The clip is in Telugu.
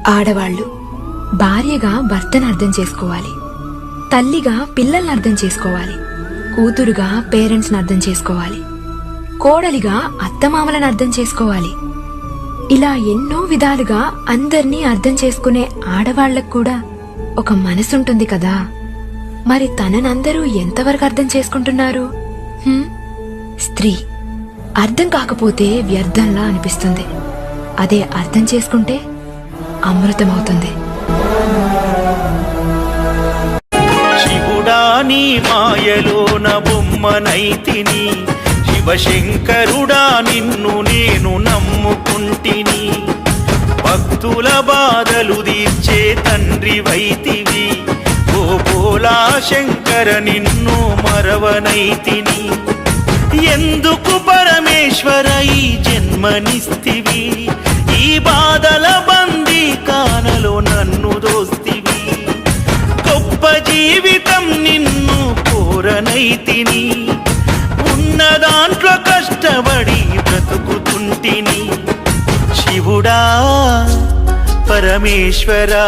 ఆడవాళ్లు భార్యగా భర్తను అర్థం చేసుకోవాలి, తల్లిగా పిల్లల్ని అర్థం చేసుకోవాలి, కూతురుగా పేరెంట్స్ని అర్థం చేసుకోవాలి, కోడలిగా అత్తమామలను అర్థం చేసుకోవాలి. ఇలా ఎన్నో విధాలుగా అందర్నీ అర్థం చేసుకునే ఆడవాళ్లకు కూడా ఒక మనసుంటుంది కదా. మరి తననందరూ ఎంతవరకు అర్థం చేసుకుంటున్నారు? స్త్రీ అర్థం కాకపోతే వ్యర్థంలా అనిపిస్తుంది, అదే అర్థం చేసుకుంటే అమృతమవుతుంది. శివుడా నీ మాయలోన బొమ్మనైతిని, శివశంకరుడా నిన్ను నేను నమ్ముకుంటిని. భక్తుల బాధలు తీర్చే తండ్రి వైతివి, ఓ బోలా శంకర నిన్ను మరవనైతిని. ఎందుకు పరమేశ్వర ఈ జన్మనిస్తివి, ఈ బాధల బందీ కానలో నన్ను దోస్తివి. గొప్ప జీవితం నిన్ను కోరనైతిని, ఉన్న దాంట్లో కష్టపడి బ్రతుకుతుంటిని. శివుడా పరమేశ్వరా